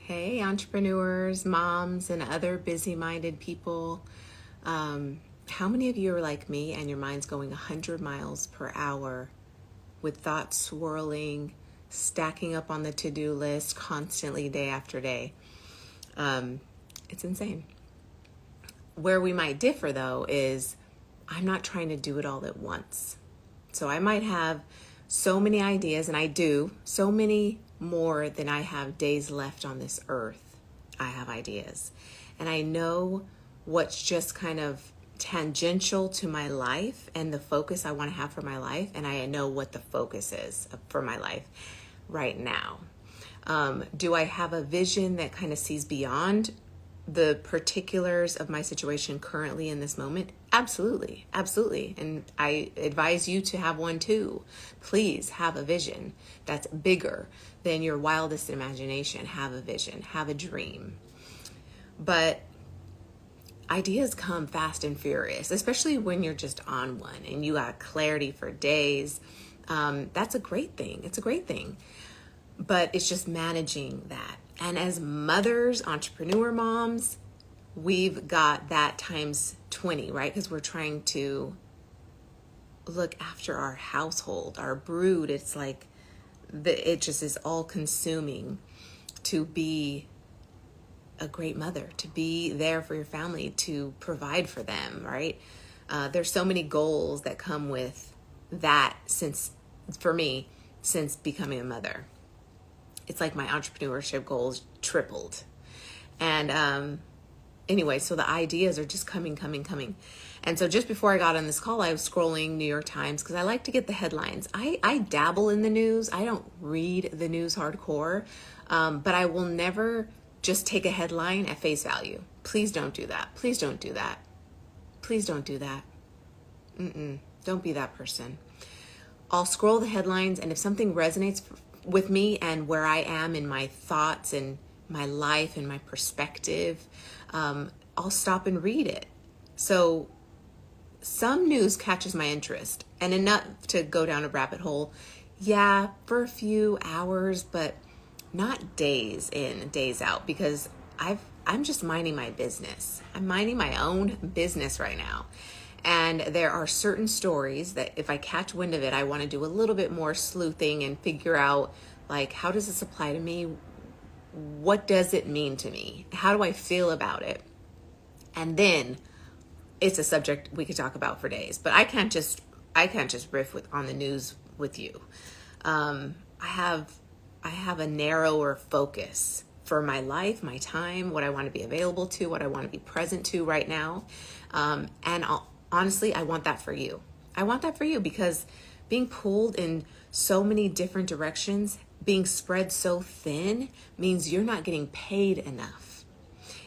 Hey, entrepreneurs, moms, and other busy-minded people. How many of you are like me and your mind's going 100 miles per hour with thoughts swirling, stacking up on the to-do list constantly day after day? It's insane. Where we might differ, though, is I'm not trying to do it all at once. So I might have so many ideas, and I do, so many more than I have days left on this earth. I have ideas. And I know what's just kind of tangential to my life and the focus I want to have for my life. And I know what the focus is for my life right now. Do I have a vision that kind of sees beyond the particulars of my situation currently in this moment? Absolutely. Absolutely. And I advise you to have one too. Please have a vision that's bigger than your wildest imagination. Have a vision, have a dream. But ideas come fast and furious, especially when you're just on one and you got clarity for days. That's a great thing. It's a great thing. But it's just managing that. And as mothers, entrepreneur moms, we've got that times 20, right? Because we're trying to look after our household, our brood. It's like it just is all consuming to be a great mother, to be there for your family, to provide for them, right? There's so many goals that come with that for me, since becoming a mother. It's like my entrepreneurship goals tripled. And anyway, so the ideas are just coming. And so just before I got on this call, I was scrolling New York Times because I like to get the headlines. I dabble in the news. I don't read the news hardcore, but I will never just take a headline at face value. Please don't do that. Please don't do that. Please don't do that. Don't be that person. I'll scroll the headlines, and if something resonates with me and where I am in my thoughts and my life and my perspective, I'll stop and read it. So some news catches my interest, and enough to go down a rabbit hole. Yeah, for a few hours, but not days in, days out, because I'm just minding my business. I'm minding my own business right now. And there are certain stories that if I catch wind of it, I want to do a little bit more sleuthing and figure out, like, how does this apply to me? What does it mean to me? How do I feel about it? And then it's a subject we could talk about for days, but I can't just riff on the news with you. I have a narrower focus for my life, my time, what I want to be available to, what I want to be present to right now. And honestly, I want that for you. I want that for you because being pulled in so many different directions, being spread so thin, means you're not getting paid enough.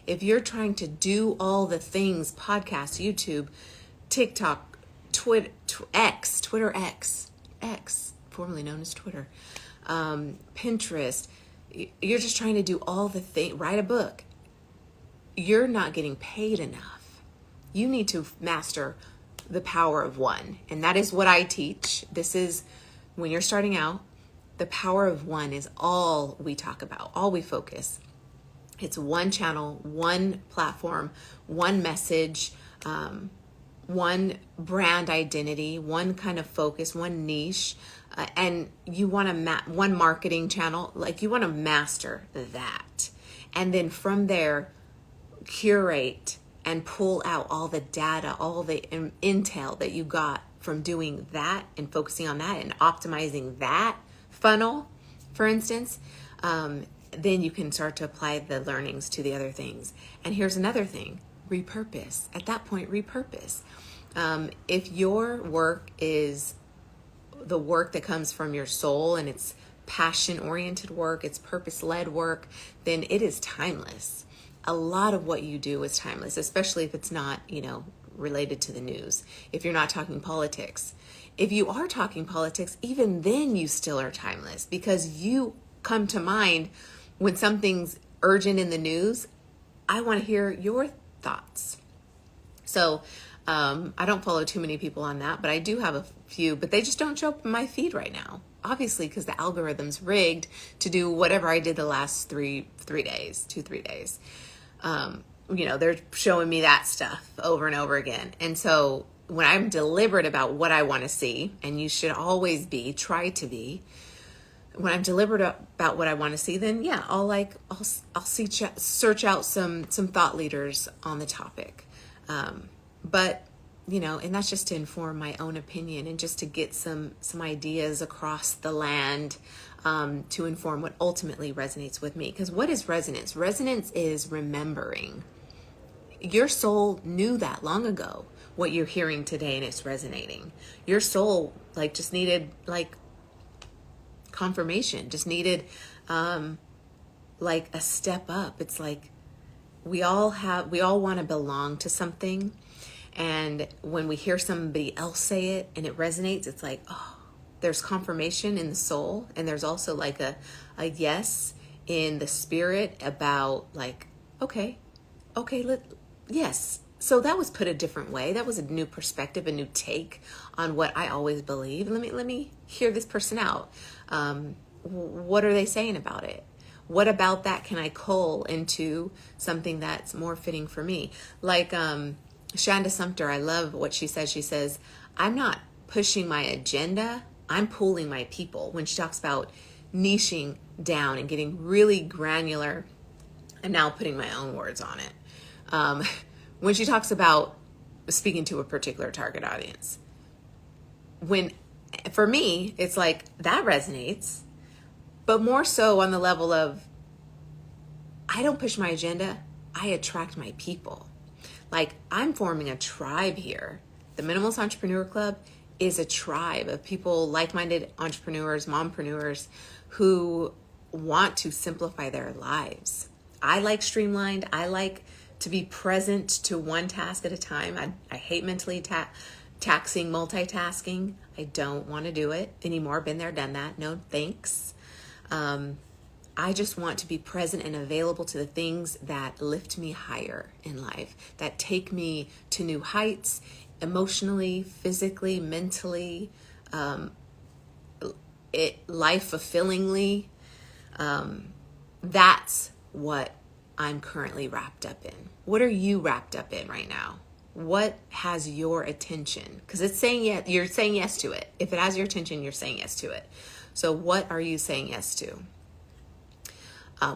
If you're trying to do all the things, podcasts, YouTube, TikTok, Twitter X, formerly known as Twitter, Pinterest, you're just trying to do all the things, write a book, you're not getting paid enough. You need to master the power of one. And that is what I teach. This is when you're starting out, the power of one is all we talk about, all we focus. It's one channel, one platform, one message, one brand identity, one kind of focus, one niche. And you want to one marketing channel, like you want to master that. And then from there, curate and pull out all the data, all the intel that you got from doing that and focusing on that and optimizing that funnel, for instance, then you can start to apply the learnings to the other things. And here's another thing, repurpose. At that point, repurpose. If your work is the work that comes from your soul and it's passion-oriented work, it's purpose-led work, then it is timeless. A lot of what you do is timeless, especially if it's not, related to the news. If you're not talking politics. If you are talking politics, even then you still are timeless because you come to mind when something's urgent in the news. I want to hear your thoughts. So I don't follow too many people on that, but I do have a few, but they just don't show up in my feed right now. obviously because the algorithm's rigged to do whatever I did the last 3 days. They're showing me that stuff over and over again. And so when I'm deliberate about what I want to see, and you should always try to be, when I'm deliberate about what I want to see, then yeah, I'll search out some thought leaders on the topic. But and that's just to inform my own opinion and just to get some ideas across the land, to inform what ultimately resonates with me. Because what is resonance? Resonance is remembering. Your soul knew that long ago, what you're hearing today, and it's resonating. Your soul just needed confirmation, just needed a step up. It's like we all want to belong to something, and when we hear somebody else say it and it resonates, it's like, oh, there's confirmation in the soul, and there's also a yes in the spirit about okay, yes. So that was put a different way. That was a new perspective, a new take on what I always believe. Let me hear this person out. What are they saying about it? What about that can I cull into something that's more fitting for me? Shanda Sumter, I love what she says. She says, I'm not pushing my agenda, I'm pulling my people. When she talks about niching down and getting really granular, I'm now putting my own words on it. When she talks about speaking to a particular target audience, for me, it's that resonates, but more so on the level of, I don't push my agenda, I attract my people. I'm forming a tribe here. The Minimalist Entrepreneur Club is a tribe of people, like-minded entrepreneurs, mompreneurs, who want to simplify their lives. I like streamlined. I like to be present to one task at a time. I hate mentally taxing multitasking. I don't want to do it anymore. Been there, done that. No thanks. I just want to be present and available to the things that lift me higher in life, that take me to new heights, emotionally, physically, mentally, life fulfillingly. That's what I'm currently wrapped up in. What are you wrapped up in right now? What has your attention? Because it's saying yes, you're saying yes to it. If it has your attention, you're saying yes to it. So what are you saying yes to?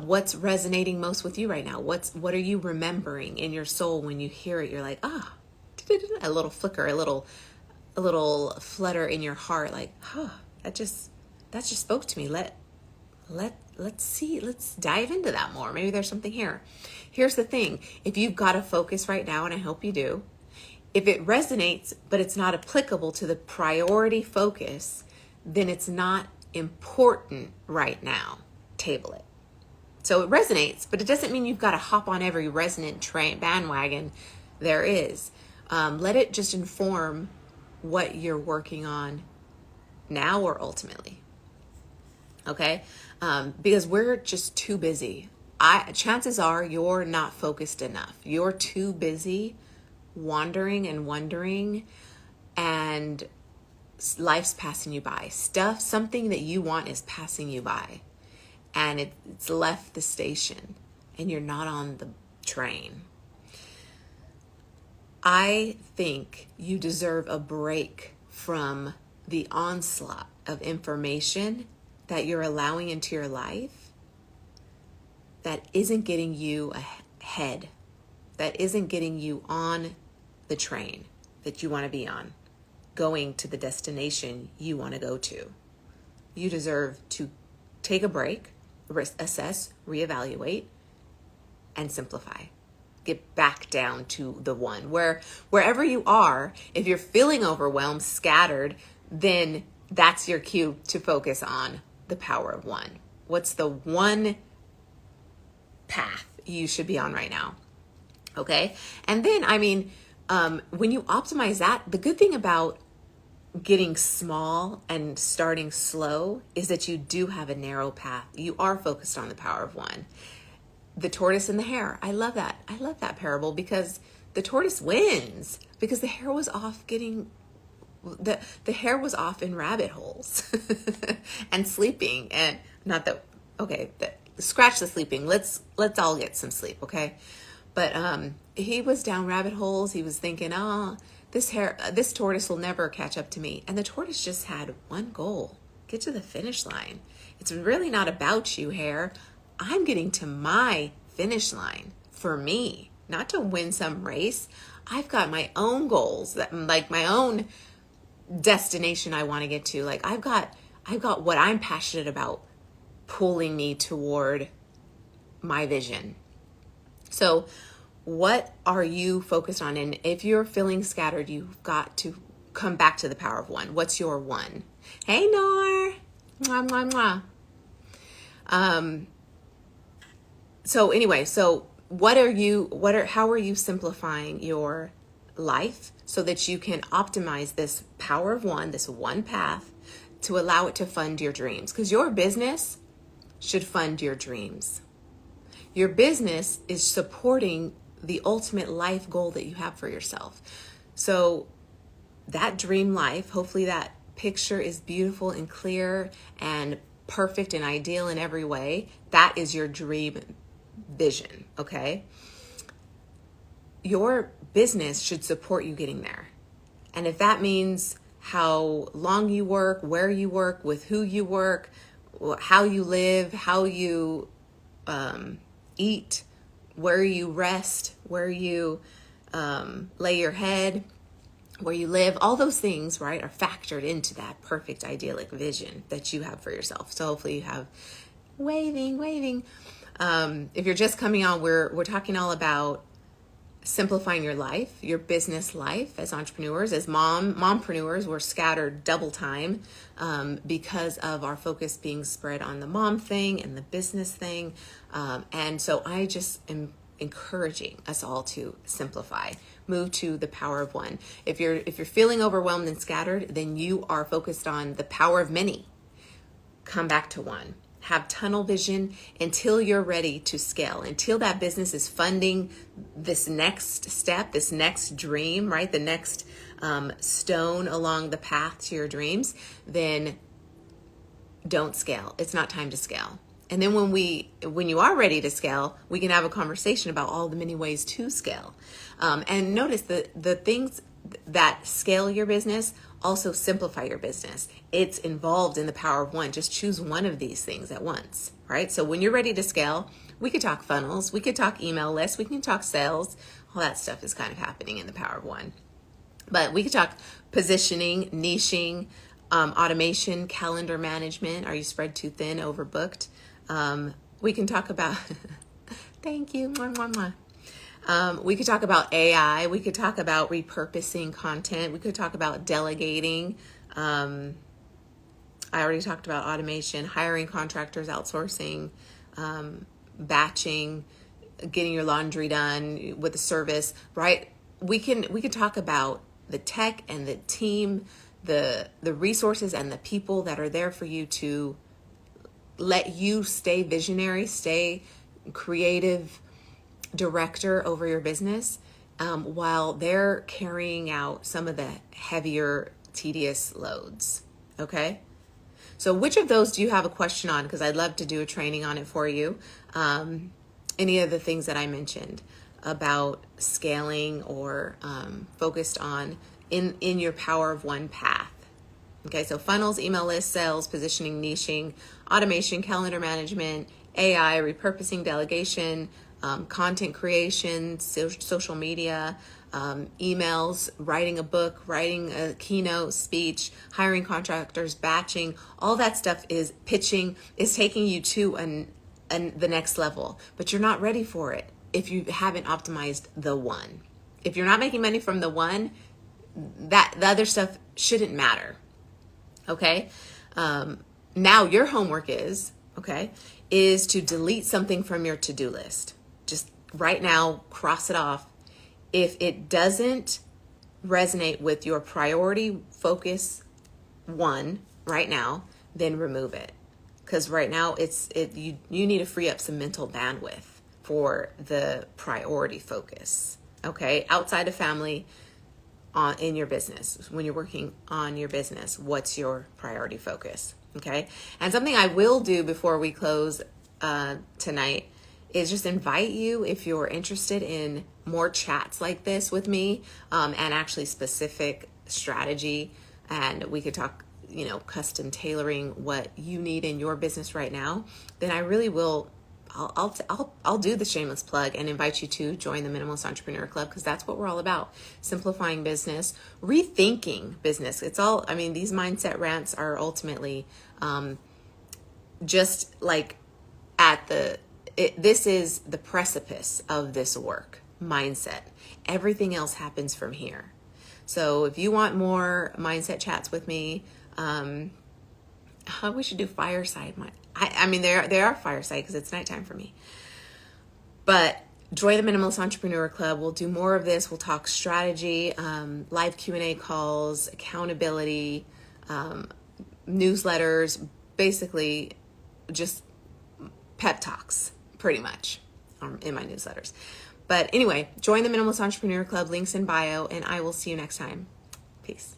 What's resonating most with you right now? What are you remembering in your soul when you hear it? You're like, a little flicker, a little flutter in your heart, that just spoke to me. Let's see, let's dive into that more. Maybe there's something here. Here's the thing. If you've got to focus right now, and I hope you do, if it resonates, but it's not applicable to the priority focus, then it's not important right now. Table it. So it resonates, but it doesn't mean you've got to hop on every resonant bandwagon there is. Let it just inform what you're working on now or ultimately. Okay? Because we're just too busy. Chances are you're not focused enough. You're too busy wandering and wondering, and life's passing you by. Something that you want is passing you by, and it's left the station, and you're not on the train. I think you deserve a break from the onslaught of information that you're allowing into your life that isn't getting you ahead, that isn't getting you on the train that you want to be on, going to the destination you want to go to. You deserve to take a break, assess, reevaluate, and simplify. Get back down to the one. Wherever you are, if you're feeling overwhelmed, scattered, then that's your cue to focus on the power of one. What's the one path you should be on right now? Okay? And then, when you optimize that, the good thing about getting small and starting slow is that you do have a narrow path. You are focused on the power of one. The tortoise and the hare. I love that. I love that parable because the tortoise wins because the hare was off getting The hair was off in rabbit holes and sleeping, and not that, okay, scratch the sleeping. Let's all get some sleep, okay? But he was down rabbit holes. He was thinking, oh, this tortoise will never catch up to me. And the tortoise just had one goal: get to the finish line. It's really not about you, hair. I'm getting to my finish line for me, not to win some race. I've got my own goals, that like my own destination I want to get to. Like I've got what I'm passionate about pulling me toward my vision. So what are you focused on? And if you're feeling scattered, you've got to come back to the power of one. What's your one? Hey, Nor. Mwah, mwah, mwah. So anyway, so how are you simplifying your life so that you can optimize this power of one, this one path, to allow it to fund your dreams? Because your business should fund your dreams. Your business is supporting the ultimate life goal that you have for yourself. So that dream life, hopefully that picture is beautiful and clear and perfect and ideal in every way. That is your dream vision, okay? Your business should support you getting there. And if that means how long you work, where you work, with who you work, how you live, how you eat, where you rest, where you lay your head, where you live, all those things, right, are factored into that perfect idyllic vision that you have for yourself. So hopefully you have waving. If you're just coming on, we're talking all about simplifying your life, your business life as entrepreneurs, as mompreneurs. We're scattered double time because of our focus being spread on the mom thing and the business thing. And so I just am encouraging us all to simplify, move to the power of one. If you're feeling overwhelmed and scattered, then you are focused on the power of many. Come back to one. Have tunnel vision until you're ready to scale, until that business is funding this next step, this next dream, right? The next stone along the path to your dreams. Then don't scale. It's not time to scale. And then when you are ready to scale, we can have a conversation about all the many ways to scale. And notice the things that scale your business also simplify your business. It's involved in the power of one. Just choose one of these things at once, right? So when you're ready to scale, we could talk funnels, we could talk email lists, we can talk sales. All that stuff is kind of happening in the power of one. But we could talk positioning, niching, automation, calendar management. Are you spread too thin, overbooked? We can talk about, thank you. Mwah, mwah, mwah. We could talk about AI. We could talk about repurposing content. We could talk about delegating. I already talked about automation, hiring contractors, outsourcing, batching, getting your laundry done with a service, right? We could talk about the tech and the team, the resources and the people that are there for you to let you stay visionary, stay creative director over your business, while they're carrying out some of the heavier, tedious loads. Okay. So which of those do you have a question on? Because I'd love to do a training on it for you. Any of the things that I mentioned about scaling or focused on in your power of one path. Okay, so funnels, email lists, sales, positioning, niching, automation, calendar management, AI, repurposing, delegation, content creation, social media, emails, writing a book, writing a keynote speech, hiring contractors, batching, all that stuff is pitching, is taking you to the next level, but you're not ready for it if you haven't optimized the one. If you're not making money from the one, that the other stuff shouldn't matter. Okay. Now your homework is to delete something from your to-do list. Just right now, cross it off. If it doesn't resonate with your priority focus one right now, then remove it. Because right now you need to free up some mental bandwidth for the priority focus. Okay. Outside of family, in your business. When you're working on your business, what's your priority focus? Okay. And something I will do before we close tonight is just invite you, if you're interested in more chats like this with me, and actually specific strategy, and we could talk, custom tailoring what you need in your business right now, then I really will. I'll do the shameless plug and invite you to join the Minimalist Entrepreneur Club, because that's what we're all about: simplifying business, rethinking business. It's all. I mean, these mindset rants are ultimately just like this is the precipice of this work. Mindset. Everything else happens from here. So if you want more mindset chats with me, we should do fireside. I mean, they are fireside because it's nighttime for me. But join the Minimalist Entrepreneur Club. We'll do more of this. We'll talk strategy, live Q&A calls, accountability, newsletters, basically just pep talks, pretty much, in my newsletters. But anyway, join the Minimalist Entrepreneur Club. Links in bio, and I will see you next time. Peace.